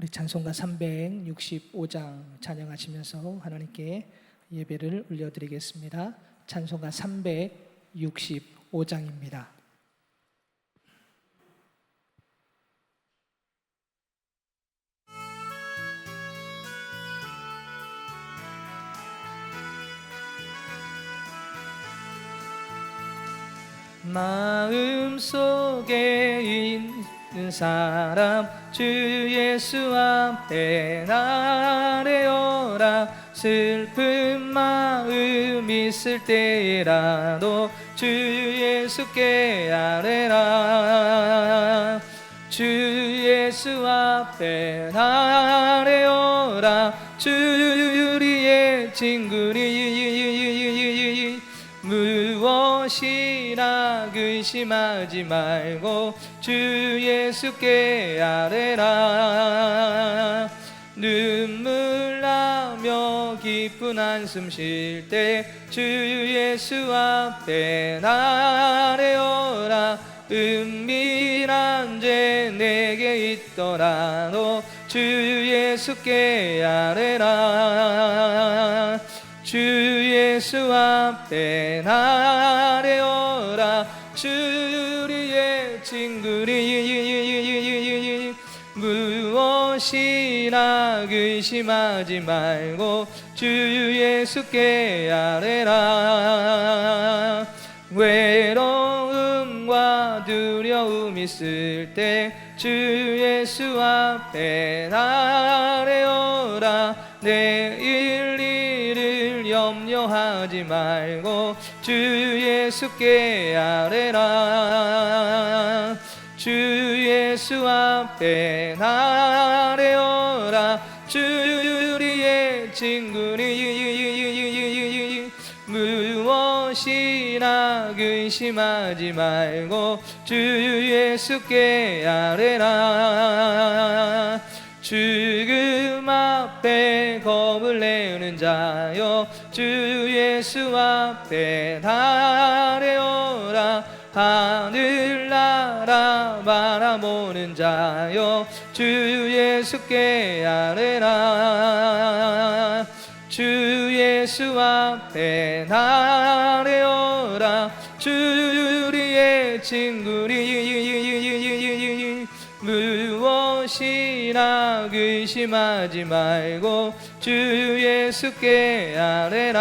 우리 찬송가 365장 찬양하시면서 하나님께 예배를 올려드리겠습니다. 찬송가 365장입니다. 마음속에 있는 사람 주 예수 앞에 아뢰어라. 슬픈 마음 있을 때라도 주 예수께 아뢰라. 주 예수 앞에 아뢰어라. 주 우리의 친구니 무엇이나 의심하지 말고 주 예수께 아뢰라. 눈물 나며 깊은 한숨 쉴 때 주 예수 앞에 아뢰어라. 은밀한 죄 내게 있더라도 주 예수께 아뢰라. 주 예수 앞에 아뢰어라. 주 우리의 친구니 무엇이나 의심하지 말고 주 예수께 아뢰라. 외로움과 두려움 있을 때 주 예수 앞에 아뢰어라. 내일 일을 염려하지 말고 주 예수께 아뢰라. 주 예수 앞에 아뢰어라. 주 우리의 친구니 무엇이나 의심하지 말고 주 예수께 아뢰라. 죽음 앞에 겁을 내는 자여 주 예수 앞에 아뢰어라. 하늘나라 바라보는 자여 주 예수께 아뢰라. 주 예수 앞에 아뢰어라. 주 우리의 친구니 무엇이나 의심하지 말고 주 예수께 아뢰라.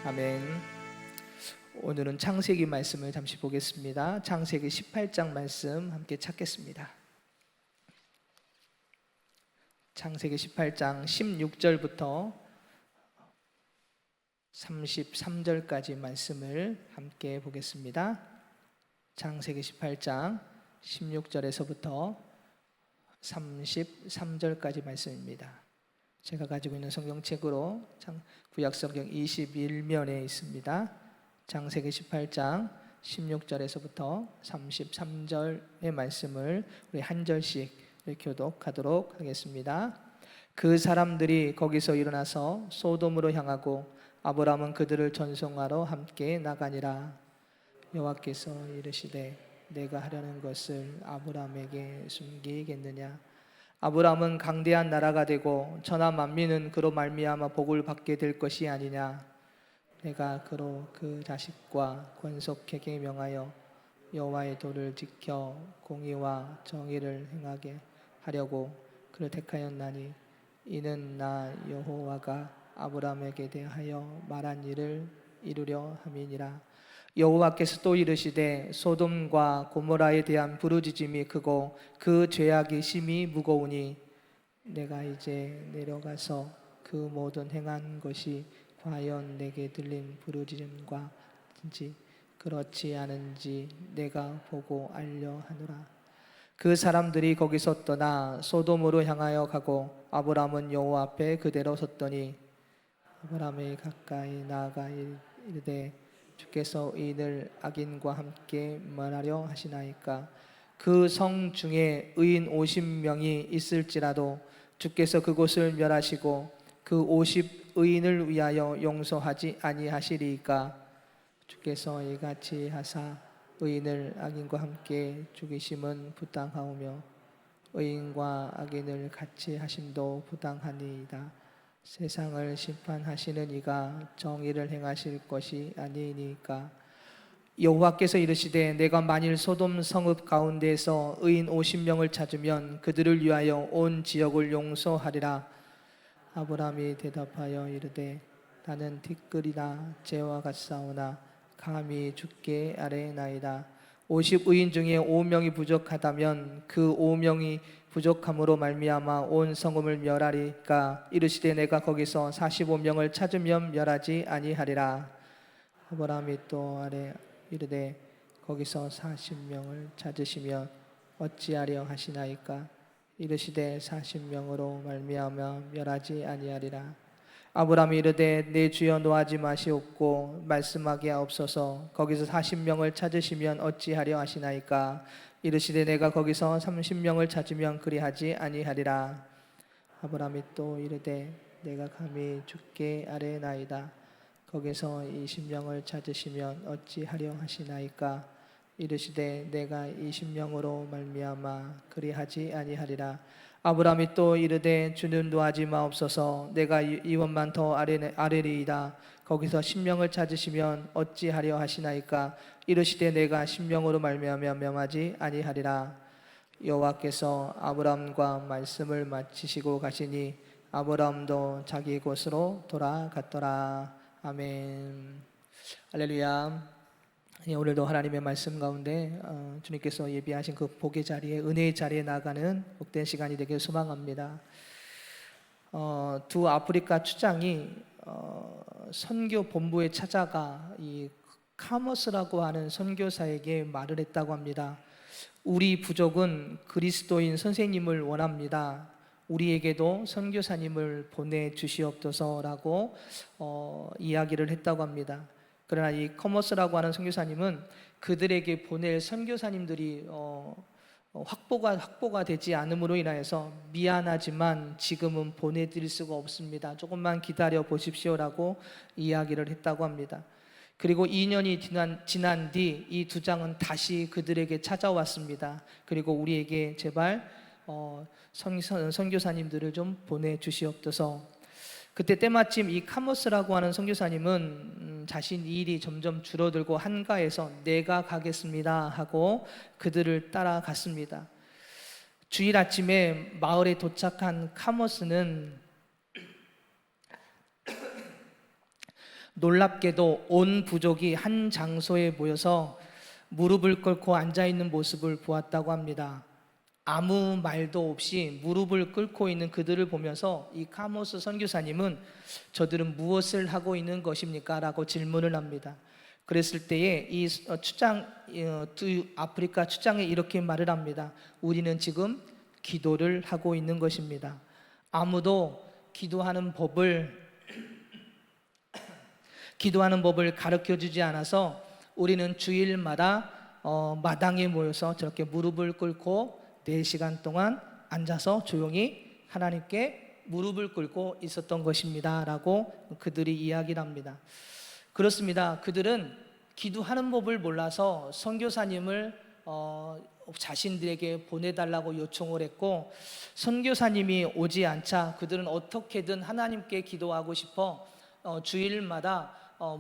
아멘. 오늘은 창세기 말씀을 잠시 보겠습니다. 창세기 18장 말씀 함께 찾겠습니다. 창세기 18장 16절부터 33절까지 말씀을 함께 보겠습니다. 창세기 18장 16절에서부터 33절까지 말씀입니다. 제가 가지고 있는 성경책으로 구약성경 21면에 있습니다. 창세기 18장 16절에서부터 33절의 말씀을 우리 한 절씩 교독하도록 하겠습니다. 그 사람들이 거기서 일어나서 소돔으로 향하고 아브라함은 그들을 전송하러 함께 나가니라. 여호와께서 이르시되 내가 하려는 것을 아브라함에게 숨기겠느냐. 아브라함은 강대한 나라가 되고 천하 만민은 그로 말미암아 복을 받게 될 것이 아니냐. 내가 그로 그 자식과 권속에게 명하여 여호와의 도를 지켜 공의와 정의를 행하게 하려고 그를 택하였나니 이는 나 여호와가 아브라함에게 대하여 말한 일을 이루려 함이니라. 여호와께서 또 이르시되 소돔과 고모라에 대한 부르짖음이 크고 그 죄악이 심히 무거우니 내가 이제 내려가서 그 모든 행한 것이 과연 내게 들린 부르짖음과 같은지 그렇지 않은지 내가 보고 알려 하노라. 그 사람들이 거기서 떠나 소돔으로 향하여 가고 아브라함은 여호와 앞에 그대로 섰더니 아브라함이 가까이 나아가 이르되 주께서 이들 악인과 함께 말하려 하시나이까. 그 성 중에 의인 50명이 있을지라도 주께서 그곳을 멸하시고 그 50의인을 위하여 용서하지 아니하시리이까. 주께서 이같이 하사 의인을 악인과 함께 죽이심은 부당하오며 의인과 악인을 같이 하심도 부당하니이다. 세상을 심판하시는 이가 정의를 행하실 것이 아니니까. 여호와께서 이르시되 내가 만일 소돔 성읍 가운데에서 의인 50명을 찾으면 그들을 위하여 온 지역을 용서하리라. 아브라함이 대답하여 이르되 나는 티끌이나 재와 같사오나 감히 주께 아뢰나이다. 50의인 중에 5명이 부족하다면 그 5명이 부족함으로 말미암아 온 성읍을 멸하리까. 이르시되 내가 거기서 45명을 찾으면 멸하지 아니하리라. 아브라함이 또 이르되 거기서 40명을 찾으시면 어찌하려 하시나이까. 이르시되 40명으로 말미암아 멸하지 아니하리라. 아브라함이 이르되 내 주여 노하지 마시옵고 말씀하게 하옵소서. 거기서 40명을 찾으시면 어찌하려 하시나이까. 이르시되 내가 거기서 30명을 찾으면 그리하지 아니하리라. 아브라함이 또 이르되 내가 감히 주께 아뢰나이다. 거기서 20명을 찾으시면 어찌하려 하시나이까. 이르시되 내가 20명으로 말미암아 그리하지 아니하리라. 아브라함이 또 이르되 주는 노하지 마옵소서. 내가 이원만 더 아뢰리이다. 거기서 10명을 찾으시면 어찌하려 하시나이까. 이르시되 내가 10명으로 말미암아 명하지 아니하리라. 여호와께서 아브라함과 말씀을 마치시고 가시니 아브라함도 자기 곳으로 돌아갔더라. 아멘. 할렐루야. 오늘도 하나님의 말씀 가운데 주님께서 예비하신 그 복의 자리에, 은혜의 자리에 나가는 복된 시간이 되길 소망합니다. 두 아프리카 추장이 선교 본부에 찾아가 이 카머스라고 하는 선교사에게 말을 했다고 합니다. 우리 부족은 그리스도인 선생님을 원합니다. 우리에게도 선교사님을 보내주시옵소서라고 이야기를 했다고 합니다. 그러나 이 커머스라고 하는 선교사님은 그들에게 보낼 선교사님들이 확보가 되지 않음으로 인하여서 미안하지만 지금은 보내드릴 수가 없습니다. 조금만 기다려 보십시오라고 이야기를 했다고 합니다. 그리고 2년이 지난 뒤 이 두 장은 다시 그들에게 찾아왔습니다. 그리고 우리에게 제발 선교사님들을 좀 보내주시옵소서. 그때 때마침 이 카모스라고 하는 선교사님은 자신 일이 점점 줄어들고 한가해서 내가 가겠습니다 하고 그들을 따라갔습니다. 주일 아침에 마을에 도착한 카모스는 놀랍게도 온 부족이 한 장소에 모여서 무릎을 꿇고 앉아있는 모습을 보았다고 합니다. 아무 말도 없이 무릎을 꿇고 있는 그들을 보면서 이 카모스 선교사님은 저들은 무엇을 하고 있는 것입니까? 라고 질문을 합니다. 그랬을 때에 이 두 아프리카 추장이 이렇게 말을 합니다. 우리는 지금 기도를 하고 있는 것입니다. 아무도 기도하는 법을 가르쳐주지 않아서 우리는 주일마다 마당에 모여서 저렇게 무릎을 꿇고 4시간 동안 앉아서 조용히 하나님께 무릎을 꿇고 있었던 것입니다 라고 그들이 이야기를 합니다. 그렇습니다. 그들은 기도하는 법을 몰라서 선교사님을 자신들에게 보내달라고 요청을 했고, 선교사님이 오지 않자 그들은 어떻게든 하나님께 기도하고 싶어 주일마다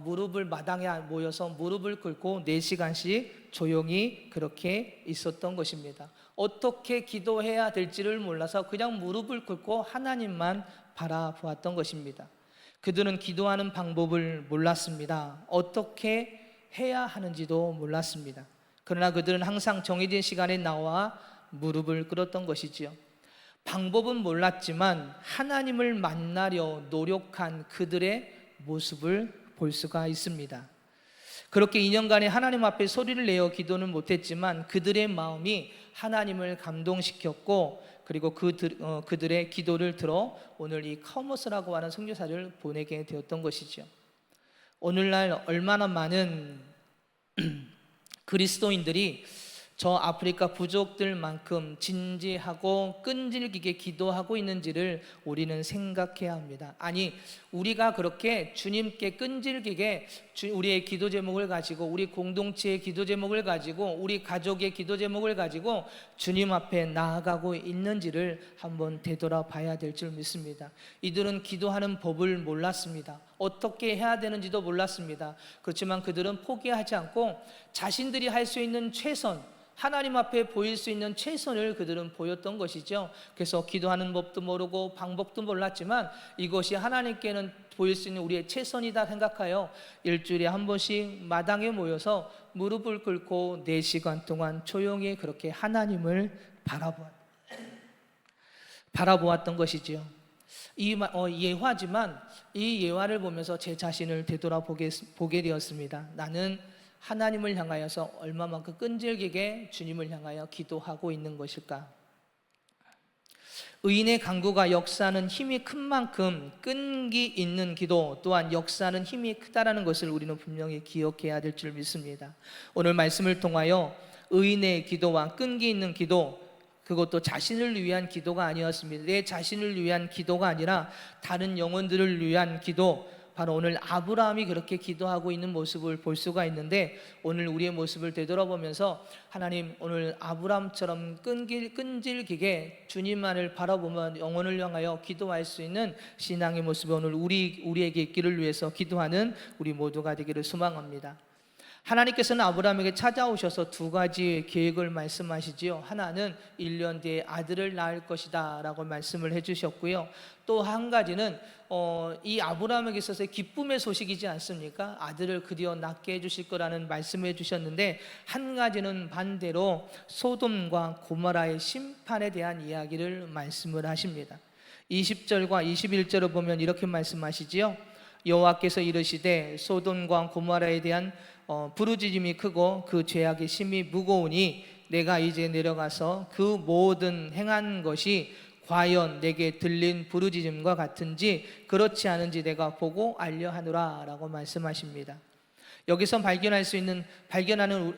무릎을 마당에 모여서 무릎을 꿇고 4시간씩 조용히 그렇게 있었던 것입니다. 어떻게 기도해야 될지를 몰라서 그냥 무릎을 꿇고 하나님만 바라보았던 것입니다. 그들은 기도하는 방법을 몰랐습니다. 어떻게 해야 하는지도 몰랐습니다. 그러나 그들은 항상 정해진 시간에 나와 무릎을 꿇었던 것이지요. 방법은 몰랐지만 하나님을 만나려 노력한 그들의 모습을 볼 수가 있습니다. 그렇게 2년간에 하나님 앞에 소리를 내어 기도는 못했지만 그들의 마음이 하나님을 감동시켰고, 그리고 그들의 기도를 들어 오늘 이 커머스라고 하는 선교사를 보내게 되었던 것이죠. 오늘날 얼마나 많은 그리스도인들이 저 아프리카 부족들만큼 진지하고 끈질기게 기도하고 있는지를 우리는 생각해야 합니다. 아니, 우리가 그렇게 주님께 끈질기게 우리의 기도 제목을 가지고, 우리 공동체의 기도 제목을 가지고, 우리 가족의 기도 제목을 가지고 주님 앞에 나아가고 있는지를 한번 되돌아봐야 될 줄 믿습니다. 이들은 기도하는 법을 몰랐습니다. 어떻게 해야 되는지도 몰랐습니다. 그렇지만 그들은 포기하지 않고 자신들이 할 수 있는 최선, 하나님 앞에 보일 수 있는 최선을 그들은 보였던 것이죠. 그래서 기도하는 법도 모르고 방법도 몰랐지만 이것이 하나님께는 보일 수 있는 우리의 최선이다 생각하여 일주일에 한 번씩 마당에 모여서 무릎을 꿇고 4시간 동안 조용히 그렇게 하나님을 바라보았던 것이지요. 예화지만 이 예화를 보면서 제 자신을 되돌아보게 되었습니다. 나는 하나님을 향하여서 얼마만큼 끈질기게 주님을 향하여 기도하고 있는 것일까? 의인의 간구가 역사하는 힘이 큰 만큼 끈기 있는 기도 또한 역사하는 힘이 크다라는 것을 우리는 분명히 기억해야 될 줄 믿습니다. 오늘 말씀을 통하여 의인의 기도와 끈기 있는 기도, 그것도 자신을 위한 기도가 아니었습니다. 내 자신을 위한 기도가 아니라 다른 영혼들을 위한 기도, 바로 오늘 아브라함이 그렇게 기도하고 있는 모습을 볼 수가 있는데, 오늘 우리의 모습을 되돌아보면서 하나님, 오늘 아브라함처럼 끈질기게 주님만을 바라보며 영혼을 향하여 기도할 수 있는 신앙의 모습이 오늘 우리에게 있기를 위해서 기도하는 우리 모두가 되기를 소망합니다. 하나님께서는 아브라함에게 찾아오셔서 2가지 계획을 말씀하시지요. 하나는 1년 뒤에 아들을 낳을 것이다 라고 말씀을 해주셨고요. 또 한 가지는 이 아브라함에게 있어서 기쁨의 소식이지 않습니까? 아들을 드디어 낳게 해주실 거라는 말씀을 해주셨는데, 한 가지는 반대로 소돔과 고모라의 심판에 대한 이야기를 말씀을 하십니다. 20절과 21절을 보면 이렇게 말씀하시지요. 여호와께서 이르시되 소돔과 고모라에 대한 부르짖음이 크고 그 죄악의 심이 무거우니 내가 이제 내려가서 그 모든 행한 것이 과연 내게 들린 부르짖음과 같은지 그렇지 않은지 내가 보고 알려하노라 라고 말씀하십니다. 여기서 발견하는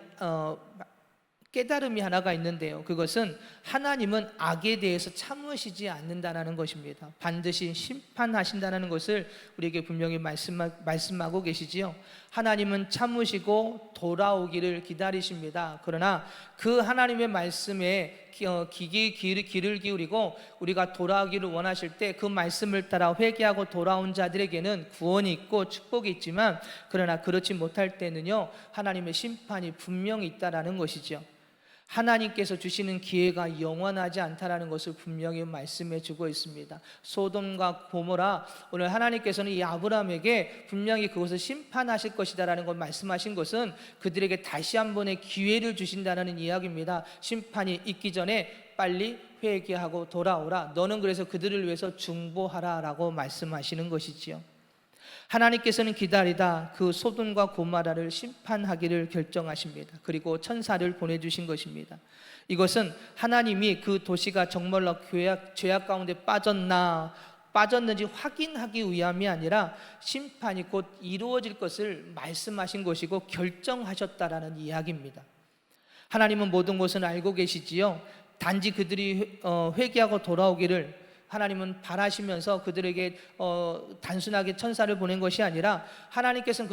깨달음이 하나가 있는데요. 그것은 하나님은 악에 대해서 참으시지 않는다는 것입니다. 반드시 심판하신다는 것을 우리에게 분명히 말씀하고 계시지요. 하나님은 참으시고 돌아오기를 기다리십니다. 그러나 그 하나님의 말씀에 귀를 기울이고 우리가 돌아오기를 원하실 때 그 말씀을 따라 회개하고 돌아온 자들에게는 구원이 있고 축복이 있지만, 그러나 그렇지 못할 때는요, 하나님의 심판이 분명히 있다라는 것이죠. 하나님께서 주시는 기회가 영원하지 않다라는 것을 분명히 말씀해 주고 있습니다. 소돔과 고모라, 오늘 하나님께서는 이 아브라함에게 분명히 그것을 심판하실 것이다라는 걸 말씀하신 것은 그들에게 다시 한 번의 기회를 주신다는 이야기입니다. 심판이 있기 전에 빨리 회개하고 돌아오라. 너는 그래서 그들을 위해서 중보하라 라고 말씀하시는 것이지요. 하나님께서는 기다리다 그 소돔과 고모라를 심판하기를 결정하십니다. 그리고 천사를 보내주신 것입니다. 이것은 하나님이 그 도시가 정말로 죄악 가운데 빠졌는지 확인하기 위함이 아니라 심판이 곧 이루어질 것을 말씀하신 것이고 결정하셨다라는 이야기입니다. 하나님은 모든 것을 알고 계시지요. 단지 그들이 회개하고 돌아오기를 하나님은 바라시면서 그들에게 단순하게 천사를 보낸 것이 아니라 하나님께서는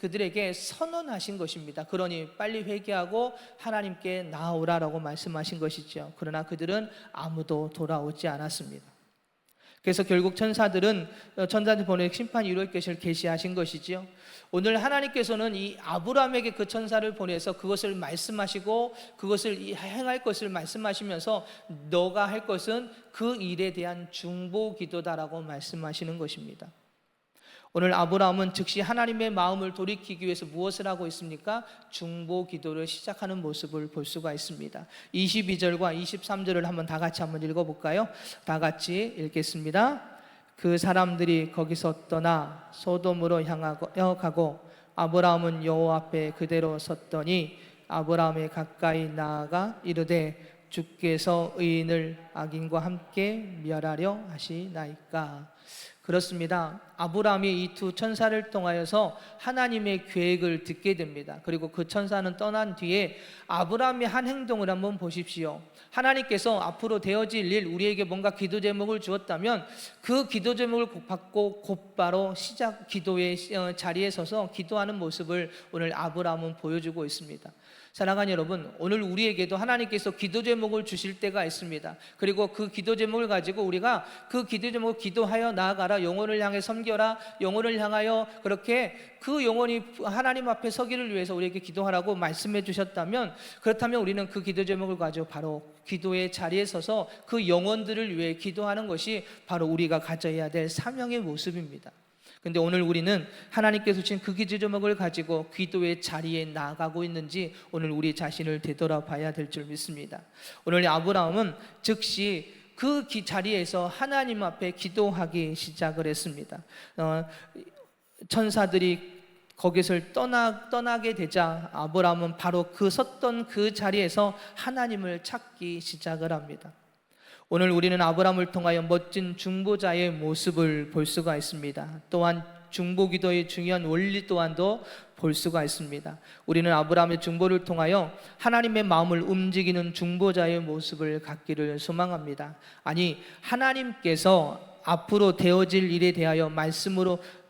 그들에게 선언하신 것입니다. 그러니 빨리 회개하고 하나님께 나아오라라고 말씀하신 것이죠. 그러나 그들은 아무도 돌아오지 않았습니다. 그래서 결국 천사들 보내 심판이 이루어질 것을 계시하신 것이지요. 오늘 하나님께서는 이 아브라함에게 그 천사를 보내서 그것을 말씀하시고 그것을 행할 것을 말씀하시면서 너가 할 것은 그 일에 대한 중보 기도다라고 말씀하시는 것입니다. 오늘 아브라함은 즉시 하나님의 마음을 돌이키기 위해서 무엇을 하고 있습니까? 중보 기도를 시작하는 모습을 볼 수가 있습니다. 22절과 23절을 다 같이 읽어볼까요? 다 같이 읽겠습니다. 그 사람들이 거기서 떠나 소돔으로 향하고 아브라함은 여호와 앞에 그대로 섰더니 아브라함이 가까이 나아가 이르되 주께서 의인을 악인과 함께 멸하려 하시나이까. 그렇습니다. 아브라함이 이 두 천사를 통하여서 하나님의 계획을 듣게 됩니다. 그리고 그 천사는 떠난 뒤에 아브라함의 한 행동을 한번 보십시오. 하나님께서 앞으로 되어질 일, 우리에게 뭔가 기도 제목을 주었다면 그 기도 제목을 받고 곧바로 기도의 자리에 서서 기도하는 모습을 오늘 아브라함은 보여주고 있습니다. 사랑하는 여러분, 오늘 우리에게도 하나님께서 기도 제목을 주실 때가 있습니다. 그리고 그 기도 제목을 가지고 우리가 그 기도 제목을 기도하여 나아가라, 영혼을 향해 섬겨라, 영혼을 향하여 그렇게 그 영혼이 하나님 앞에 서기를 위해서 우리에게 기도하라고 말씀해 주셨다면, 그렇다면 우리는 그 기도 제목을 가지고 바로 기도의 자리에 서서 그 영혼들을 위해 기도하는 것이 바로 우리가 가져야 될 사명의 모습입니다. 근데 오늘 우리는 하나님께서 주신 그 기도 제목을 가지고 기도의 자리에 나아가고 있는지 오늘 우리 자신을 되돌아봐야 될 줄 믿습니다. 오늘 아브라함은 즉시 그 자리에서 하나님 앞에 기도하기 시작을 했습니다. 천사들이 거기서 떠나게 되자 아브라함은 바로 섰던 그 자리에서 하나님을 찾기 시작을 합니다. 오늘 우리는 아브라함을 통하여 멋진 중보자의 모습을 볼 수가 있습니다. 또한 중보기도의 중요한 원리 또한도 볼 수가 있습니다. 우리는 아브라함의 중보를 통하여 하나님의 마음을 움직이는 중보자의 모습을 갖기를 소망합니다. 아니, 하나님께서 앞으로 되어질 일에 대하여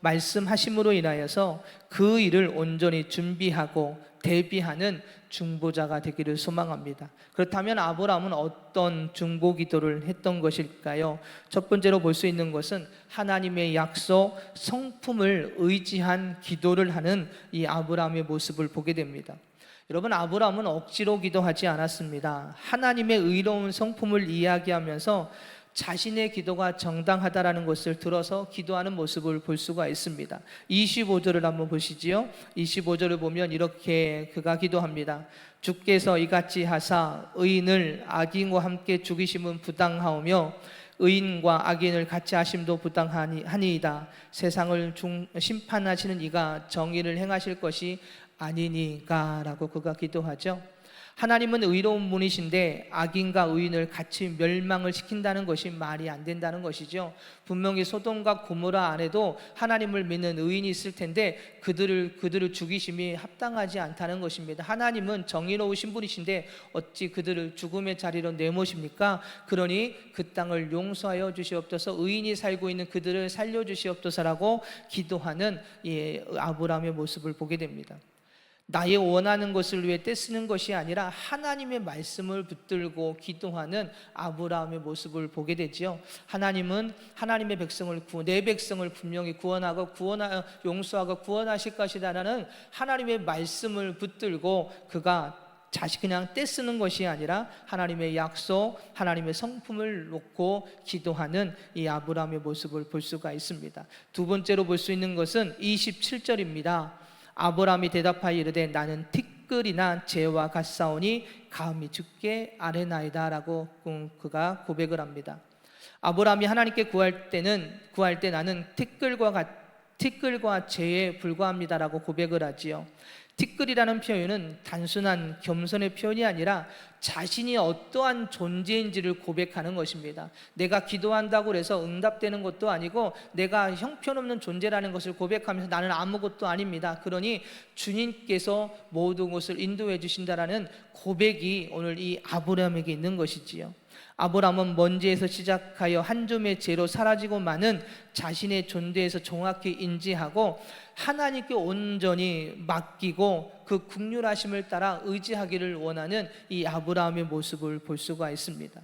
말씀하심으로 인하여서 그 일을 온전히 준비하고 대비하는 중보자가 되기를 소망합니다. 그렇다면 아브라함은 어떤 중보 기도를 했던 것일까요? 첫 번째로 볼 수 있는 것은 하나님의 약속, 성품을 의지한 기도를 하는 이 아브라함의 모습을 보게 됩니다. 여러분, 아브라함은 억지로 기도하지 않았습니다. 하나님의 의로운 성품을 이야기하면서 자신의 기도가 정당하다라는 것을 들어서 기도하는 모습을 볼 수가 있습니다. 25절을 한번 보시지요. 25절을 보면 이렇게 그가 기도합니다. 주께서 이같이 하사 의인을 악인과 함께 죽이심은 부당하오며 의인과 악인을 같이 하심도 부당하니이다. 세상을 심판하시는 이가 정의를 행하실 것이 아니니까 라고 그가 기도하죠. 하나님은 의로운 분이신데 악인과 의인을 같이 멸망을 시킨다는 것이 말이 안 된다는 것이죠. 분명히 소돔과 고모라 안에도 하나님을 믿는 의인이 있을 텐데 그들을 죽이심이 합당하지 않다는 것입니다. 하나님은 정의로우신 분이신데 어찌 그들을 죽음의 자리로 내모십니까? 그러니 그 땅을 용서하여 주시옵소서, 의인이 살고 있는 그들을 살려주시옵소서라고 기도하는 아브라함의 모습을 보게 됩니다. 나의 원하는 것을 위해 떼쓰는 것이 아니라 하나님의 말씀을 붙들고 기도하는 아브라함의 모습을 보게 되지요. 하나님은 하나님의 내 백성을 분명히 용서하고 구원하실 것이다라는 하나님의 말씀을 붙들고 그가 그냥 떼쓰는 것이 아니라 하나님의 약속, 하나님의 성품을 놓고 기도하는 이 아브라함의 모습을 볼 수가 있습니다. 두 번째로 볼 수 있는 것은 27절입니다. 아브라함이 대답하여 이르되 나는 티끌이나 재와 같사오니 감히 주께 아뢰나이다 라고 그가 고백을 합니다. 아브라함이 하나님께 구할 때 나는 티끌과 재에 불과합니다 라고 고백을 하지요. 티끌이라는 표현은 단순한 겸손의 표현이 아니라 자신이 어떠한 존재인지를 고백하는 것입니다. 내가 기도한다고 해서 응답되는 것도 아니고 내가 형편없는 존재라는 것을 고백하면서 나는 아무것도 아닙니다. 그러니 주님께서 모든 것을 인도해 주신다라는 고백이 오늘 이 아브라함에게 있는 것이지요. 아브라함은 먼지에서 시작하여 한 줌의 재로 사라지고 마는 자신의 존재에서 정확히 인지하고 하나님께 온전히 맡기고 그 긍휼하심을 따라 의지하기를 원하는 이 아브라함의 모습을 볼 수가 있습니다.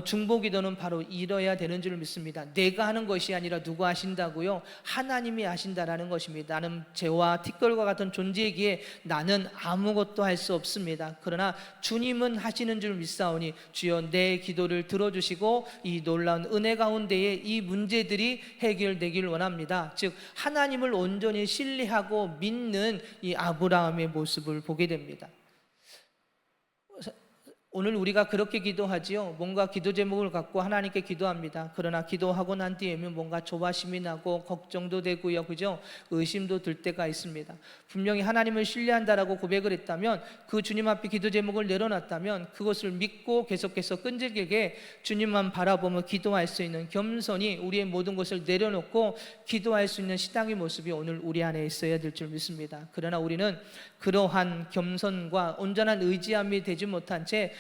중보기도는 바로 이뤄야 되는 줄 믿습니다. 내가 하는 것이 아니라 누가 하신다고요? 하나님이 하신다라는 것입니다. 나는 재와 티끌과 같은 존재이기에 나는 아무것도 할 수 없습니다. 그러나 주님은 하시는 줄 믿사오니 주여 내 기도를 들어주시고 이 놀라운 은혜 가운데에 이 문제들이 해결되길 원합니다. 즉 하나님을 온전히 신뢰하고 믿는 이 아브라함의 모습을 보게 됩니다. 오늘 우리가 그렇게 기도하지요. 뭔가 기도 제목을 갖고 하나님께 기도합니다. 그러나 기도하고 난 뒤에는 뭔가 조바심이 나고 걱정도 되고요, 그죠? 의심도 들 때가 있습니다. 분명히 하나님을 신뢰한다라고 고백을 했다면, 그 주님 앞에 기도 제목을 내려놨다면 그것을 믿고 계속해서 끈질기게 주님만 바라보며 기도할 수 있는 겸손히 우리의 모든 것을 내려놓고 기도할 수 있는 신앙의 모습이 오늘 우리 안에 있어야 될 줄 믿습니다. 그러나 우리는 그러한 겸손과 온전한 의지함이 되지 못한 채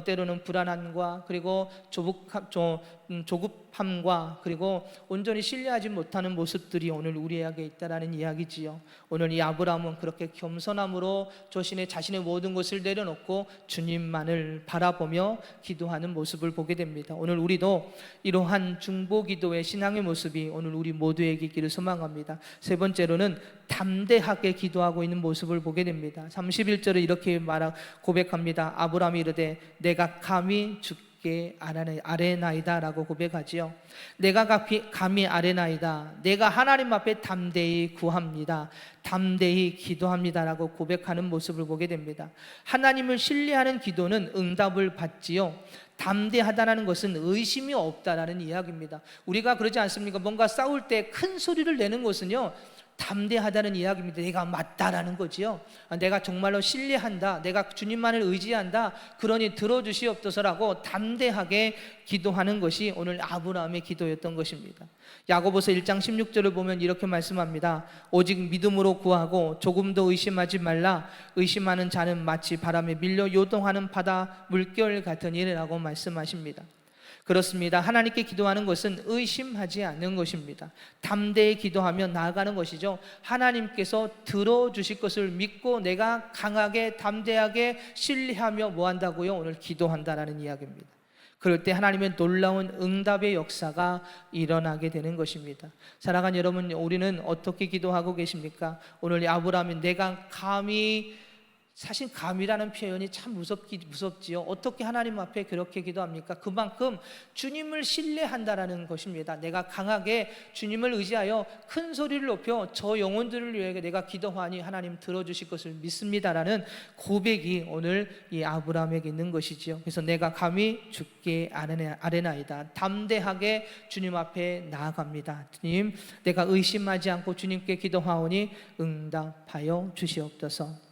때로는 불안함과 그리고 조급함과 그리고 온전히 신뢰하지 못하는 모습들이 오늘 우리에게 있다라는 이야기지요. 오늘 이 아브라함은 그렇게 겸손함으로 자신의 모든 것을 내려놓고 주님만을 바라보며 기도하는 모습을 보게 됩니다. 오늘 우리도 이러한 중보기도의 신앙의 모습이 오늘 우리 모두에게 있기를 소망합니다. 세 번째로는 담대하게 기도하고 있는 모습을 보게 됩니다. 31절에 이렇게 고백합니다. 아브라함이 이르되 내가 감히 주께 아뢰나이다 라고 고백하지요. 내가 감히 아뢰나이다, 내가 하나님 앞에 담대히 구합니다, 담대히 기도합니다 라고 고백하는 모습을 보게 됩니다. 하나님을 신뢰하는 기도는 응답을 받지요. 담대하다는 것은 의심이 없다라는 이야기입니다. 우리가 그러지 않습니까? 뭔가 싸울 때 큰 소리를 내는 것은요, 담대하다는 이야기입니다. 내가 맞다라는 거지요. 내가 정말로 신뢰한다, 내가 주님만을 의지한다, 그러니 들어주시옵소서라고 담대하게 기도하는 것이 오늘 아브라함의 기도였던 것입니다. 야고보서 1장 16절을 보면 이렇게 말씀합니다. 오직 믿음으로 구하고 조금도 의심하지 말라. 의심하는 자는 마치 바람에 밀려 요동하는 바다 물결 같으니라고 말씀하십니다. 그렇습니다. 하나님께 기도하는 것은 의심하지 않는 것입니다. 담대히 기도하며 나아가는 것이죠. 하나님께서 들어주실 것을 믿고 내가 강하게 담대하게 신뢰하며 뭐 한다고요? 오늘 기도한다라는 이야기입니다. 그럴 때 하나님의 놀라운 응답의 역사가 일어나게 되는 것입니다. 사랑하는 여러분, 우리는 어떻게 기도하고 계십니까? 오늘 이 아브라함이 내가 감히, 사실 감이라는 표현이 참 무섭지요. 어떻게 하나님 앞에 그렇게 기도합니까? 그만큼 주님을 신뢰한다라는 것입니다. 내가 강하게 주님을 의지하여 큰 소리를 높여 저 영혼들을 위해 내가 기도하니 하나님 들어주실 것을 믿습니다라는 고백이 오늘 이 아브라함에게 있는 것이지요. 그래서 내가 감히 주께 아뢰나이다, 담대하게 주님 앞에 나아갑니다. 주님, 내가 의심하지 않고 주님께 기도하오니 응답하여 주시옵소서.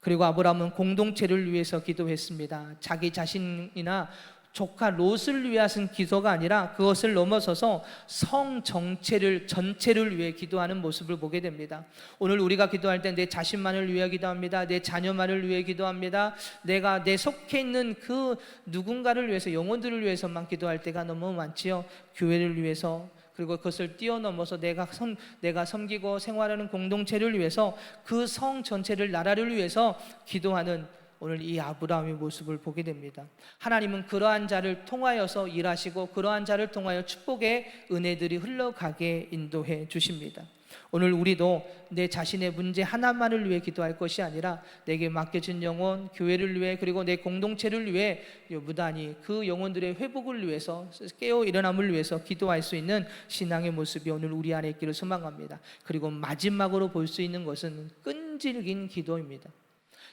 그리고 아브라함은 공동체를 위해서 기도했습니다. 자기 자신이나 조카 롯을 위해서 기도가 아니라 그것을 넘어서서 성 전체를 위해 기도하는 모습을 보게 됩니다. 오늘 우리가 기도할 때 내 자신만을 위해 기도합니다. 내 자녀만을 위해 기도합니다. 내가 내 속해 있는 그 누군가를 위해서, 영혼들을 위해서만 기도할 때가 너무 많지요. 교회를 위해서, 그리고 그것을 뛰어넘어서 내가 섬기고 생활하는 공동체를 위해서, 그 성 전체를, 나라를 위해서 기도하는 오늘 이 아브라함의 모습을 보게 됩니다. 하나님은 그러한 자를 통하여서 일하시고 그러한 자를 통하여 축복의 은혜들이 흘러가게 인도해 주십니다. 오늘 우리도 내 자신의 문제 하나만을 위해 기도할 것이 아니라 내게 맡겨진 영혼, 교회를 위해, 그리고 내 공동체를 위해 무단히 그 영혼들의 회복을 위해서, 깨어 일어남을 위해서 기도할 수 있는 신앙의 모습이 오늘 우리 안에 있기를 소망합니다. 그리고 마지막으로 볼 수 있는 것은 끈질긴 기도입니다.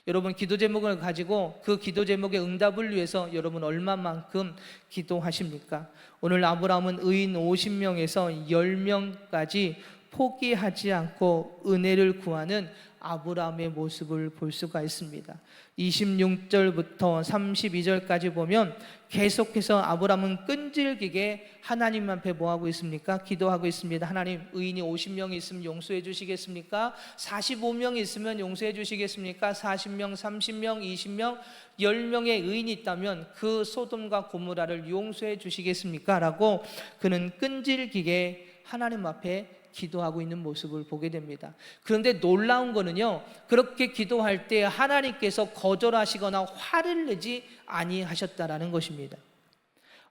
여러분, 기도 제목을 가지고 그 기도 제목의 응답을 위해서 여러분 얼마만큼 기도하십니까? 오늘 아브라함은 의인 50명에서 10명까지 포기하지 않고 은혜를 구하는 아브라함의 모습을 볼 수가 있습니다. 26절부터 32절까지 보면 계속해서 아브라함은 끈질기게 하나님 앞에 뭐하고 있습니까? 기도하고 있습니다. 하나님, 의인이 50명이 있으면 용서해 주시겠습니까? 45명이 있으면 용서해 주시겠습니까? 40명, 30명, 20명, 10명의 의인이 있다면 그 소돔과 고모라를 용서해 주시겠습니까? 라고 그는 끈질기게 하나님 앞에 기도하고 있는 모습을 보게 됩니다. 그런데 놀라운 거는요, 그렇게 기도할 때 하나님께서 거절하시거나 화를 내지 아니하셨다라는 것입니다.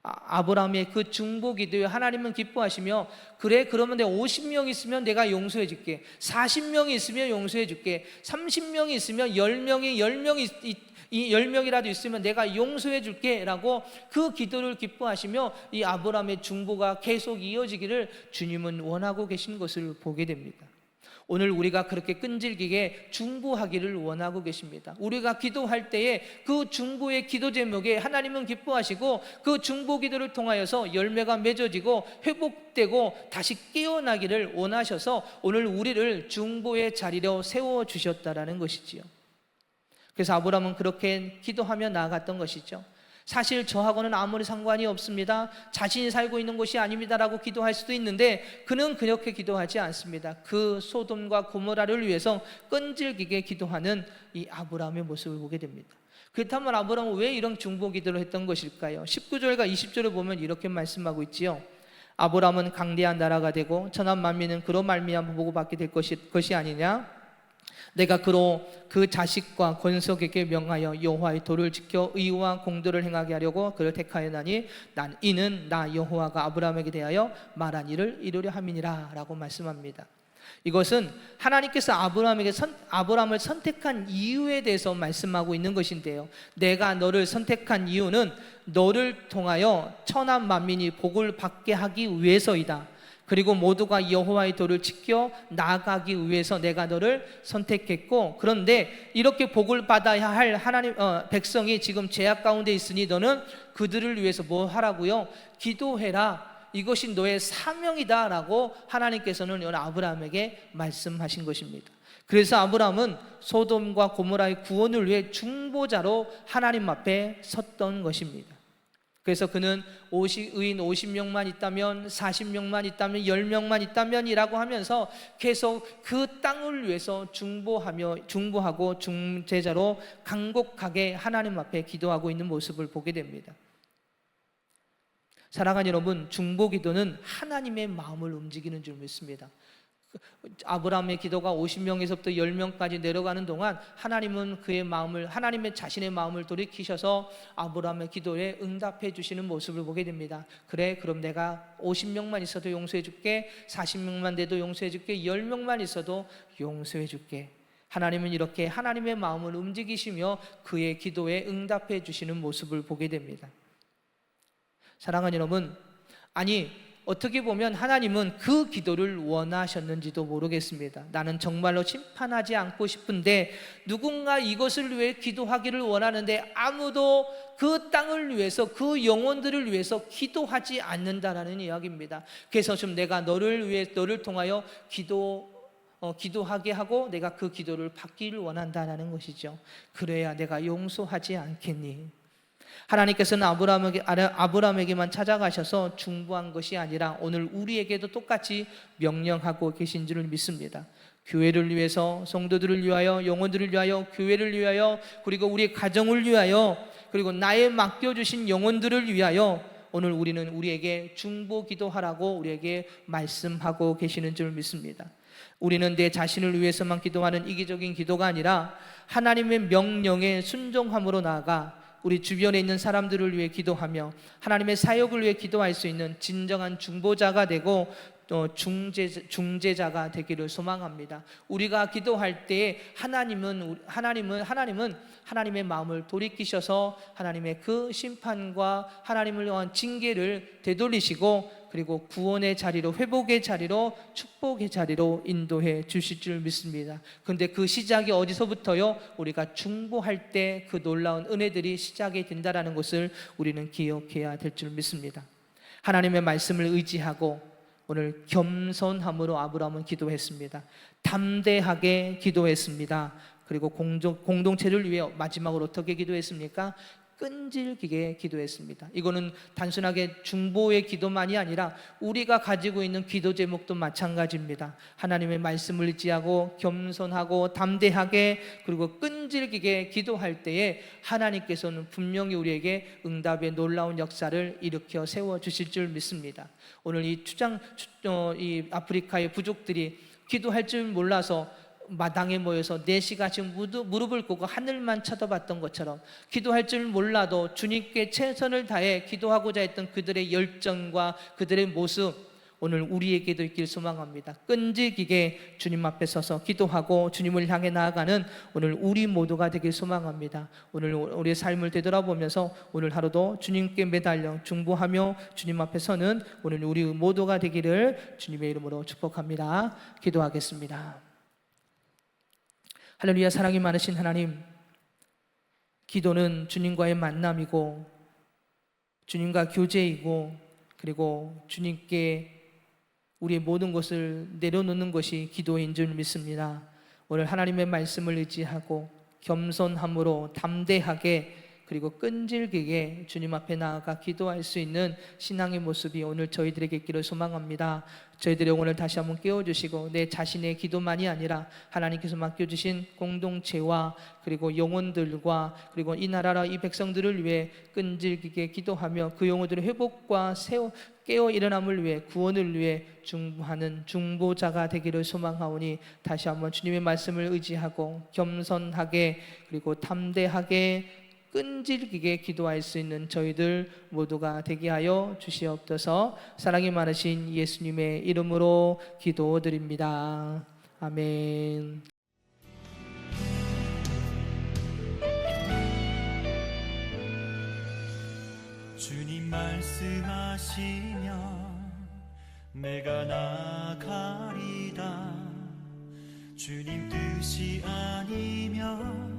아브라함의 그 중보 기도에 하나님은 기뻐하시며, 그래, 그러면 내가 50명 있으면 내가 용서해 줄게, 40명이 있으면 용서해 줄게, 30명이 있으면 10명이라도 있으면 내가 용서해 줄게 라고 그 기도를 기뻐하시며 이 아브라함의 중보가 계속 이어지기를 주님은 원하고 계신 것을 보게 됩니다. 오늘 우리가 그렇게 끈질기게 중보하기를 원하고 계십니다. 우리가 기도할 때에 그 중보의 기도 제목에 하나님은 기뻐하시고 그 중보 기도를 통하여서 열매가 맺어지고 회복되고 다시 깨어나기를 원하셔서 오늘 우리를 중보의 자리로 세워주셨다라는 것이지요. 그래서 아브라함은 그렇게 기도하며 나아갔던 것이죠. 사실 저하고는 아무리 상관이 없습니다, 자신이 살고 있는 곳이 아닙니다라고 기도할 수도 있는데 그는 그렇게 기도하지 않습니다. 그 소돔과 고모라를 위해서 끈질기게 기도하는 이 아브라함의 모습을 보게 됩니다. 그렇다면 아브라함은 왜 이런 중보 기도를 했던 것일까요? 19절과 20절을 보면 이렇게 말씀하고 있지요. 아브라함은 강대한 나라가 되고 천한 만민은 그로 말미암아 보고받게 될 것이 아니냐. 내가 그로 그 자식과 권속에게 명하여 여호와의 도를 지켜 의와 공도를 행하게 하려고 그를 택하였나니 이는 나 여호와가 아브라함에게 대하여 말한 일을 이루려 함이니라 라고 말씀합니다. 이것은 하나님께서 아브라함을 선택한 이유에 대해서 말씀하고 있는 것인데요, 내가 너를 선택한 이유는 너를 통하여 천한 만민이 복을 받게 하기 위해서이다. 그리고 모두가 여호와의 도를 지켜 나아가기 위해서 내가 너를 선택했고, 그런데 이렇게 복을 받아야 할 하나님 백성이 지금 죄악 가운데 있으니 너는 그들을 위해서 뭐 하라고요? 기도해라. 이것이 너의 사명이다 라고 하나님께서는 아브라함에게 말씀하신 것입니다. 그래서 아브라함은 소돔과 고모라의 구원을 위해 중보자로 하나님 앞에 섰던 것입니다. 그래서 그는 의인 50명만 있다면, 40명만 있다면, 10명만 있다면이라고 하면서 계속 그 땅을 위해서 중보하고 중재자로 간곡하게 하나님 앞에 기도하고 있는 모습을 보게 됩니다. 사랑하는 여러분, 중보 기도는 하나님의 마음을 움직이는 줄 믿습니다. 아브라함의 기도가 50명에서부터 10명까지 내려가는 동안 하나님은 하나님의 자신의 마음을 돌이키셔서 아브라함의 기도에 응답해 주시는 모습을 보게 됩니다. 그래, 그럼 내가 50명만 있어도 용서해 줄게, 40명만 돼도 용서해 줄게, 10명만 있어도 용서해 줄게. 하나님은 이렇게 하나님의 마음을 움직이시며 그의 기도에 응답해 주시는 모습을 보게 됩니다. 사랑하는 여러분, 어떻게 보면 하나님은 그 기도를 원하셨는지도 모르겠습니다. 나는 정말로 심판하지 않고 싶은데 누군가 이것을 위해 기도하기를 원하는데 아무도 그 땅을 위해서, 그 영혼들을 위해서 기도하지 않는다라는 이야기입니다. 그래서 좀 내가 너를 통하여 기도하게 하고 내가 그 기도를 받기를 원한다라는 것이죠. 그래야 내가 용서하지 않겠니? 하나님께서는 아브라함에게만 찾아가셔서 중보한 것이 아니라 오늘 우리에게도 똑같이 명령하고 계신 줄을 믿습니다. 교회를 위해서, 성도들을 위하여, 영혼들을 위하여, 교회를 위하여, 그리고 우리의 가정을 위하여, 그리고 나의 맡겨주신 영혼들을 위하여 오늘 우리는 우리에게 중보 기도하라고 우리에게 말씀하고 계시는 줄 믿습니다. 우리는 내 자신을 위해서만 기도하는 이기적인 기도가 아니라 하나님의 명령에 순종함으로 나아가 우리 주변에 있는 사람들을 위해 기도하며 하나님의 사역을 위해 기도할 수 있는 진정한 중보자가 되고 또 중재자가 되기를 소망합니다. 우리가 기도할 때 하나님은 하나님의 마음을 돌이키셔서 하나님의 그 심판과 하나님을 위한 징계를 되돌리시고 그리고 구원의 자리로, 회복의 자리로, 축복의 자리로 인도해 주실 줄 믿습니다. 그런데 그 시작이 어디서부터요? 우리가 중보할 때 그 놀라운 은혜들이 시작이 된다는 것을 우리는 기억해야 될 줄 믿습니다. 하나님의 말씀을 의지하고 오늘 겸손함으로 아브라함은 기도했습니다. 담대하게 기도했습니다. 그리고 공동체를 위해 마지막으로 어떻게 기도했습니까? 끈질기게 기도했습니다. 이거는 단순하게 중보의 기도만이 아니라 우리가 가지고 있는 기도 제목도 마찬가지입니다. 하나님의 말씀을 의지하고 겸손하고 담대하게 그리고 끈질기게 기도할 때에 하나님께서는 분명히 우리에게 응답의 놀라운 역사를 일으켜 세워주실 줄 믿습니다. 오늘 이 아프리카의 부족들이 기도할 줄 몰라서 마당에 모여서 4시간씩 무릎을 꿇고 하늘만 쳐다봤던 것처럼 기도할 줄 몰라도 주님께 최선을 다해 기도하고자 했던 그들의 열정과 그들의 모습, 오늘 우리에게도 있길 소망합니다. 끈질기게 주님 앞에 서서 기도하고 주님을 향해 나아가는 오늘 우리 모두가 되길 소망합니다. 오늘 우리의 삶을 되돌아보면서 오늘 하루도 주님께 매달려 중보하며 주님 앞에 서는 오늘 우리 모두가 되기를 주님의 이름으로 축복합니다. 기도하겠습니다. 할렐루야. 사랑이 많으신 하나님, 기도는 주님과의 만남이고 주님과 교제이고 그리고 주님께 우리의 모든 것을 내려놓는 것이 기도인 줄 믿습니다. 오늘 하나님의 말씀을 의지하고 겸손함으로 담대하게 그리고 끈질기게 주님 앞에 나아가 기도할 수 있는 신앙의 모습이 오늘 저희들에게 있기를 소망합니다. 저희들의 영혼을 다시 한번 깨워주시고 내 자신의 기도만이 아니라 하나님께서 맡겨주신 공동체와 그리고 영혼들과 그리고 이 나라라 이 백성들을 위해 끈질기게 기도하며 그 영혼들의 회복과 깨어 일어남을 위해 구원을 위해 중보하는 중보자가 되기를 소망하오니 다시 한번 주님의 말씀을 의지하고 겸손하게 그리고 담대하게 끈질기게 기도할 수 있는 저희들 모두가 되게 하여 주시옵소서. 사랑이 많으신 예수님의 이름으로 기도드립니다. 아멘. 주님 말씀하시면 내가 나가리다. 주님 뜻이 아니면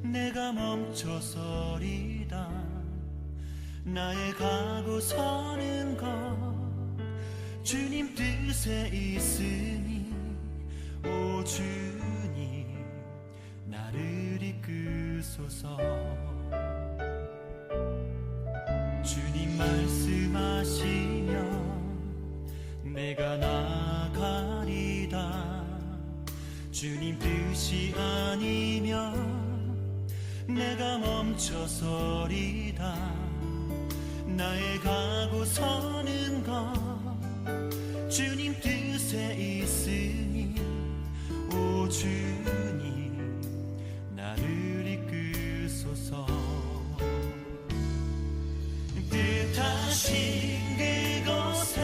내가 멈춰서리다. 나의 가고 서는 것 주님 뜻에 있으니 오 주님 나를 이끄소서. 주님 말씀하시면 내가 나가리다. 주님 뜻이 아니면 내가 멈춰서리다. 나의 가고 서는 것 주님 뜻에 있으니 오 주님 나를 이끄소서. 뜻하신 그곳에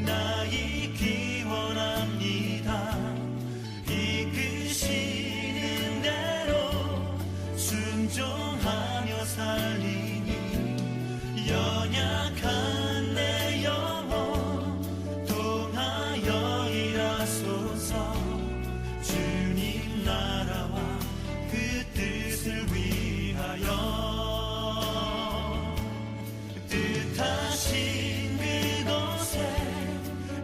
나 있기 원합니다. 이끄시는 대로 순종하며 살리니 연약한 내 영혼 통하여 일하소서. 주님 나라와 그 뜻을 위하여 뜻하신 그곳에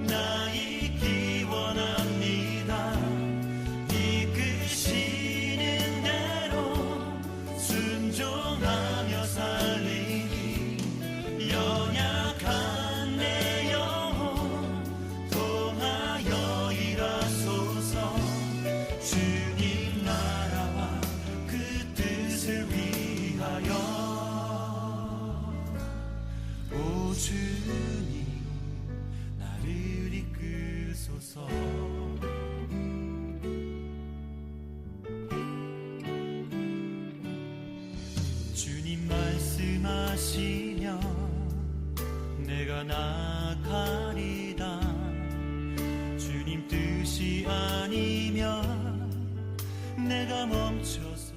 나 있기 원합니다. 이끄시는 대로 순종하며 살리니 연약한 내 영혼 통하여 일하소서. 주님 나라와 그 뜻을 위하여 오 주님 나를 이끄소서. 주님 말씀하시면 내가 나가리다. 주님 뜻이 아니면 내가 멈춰서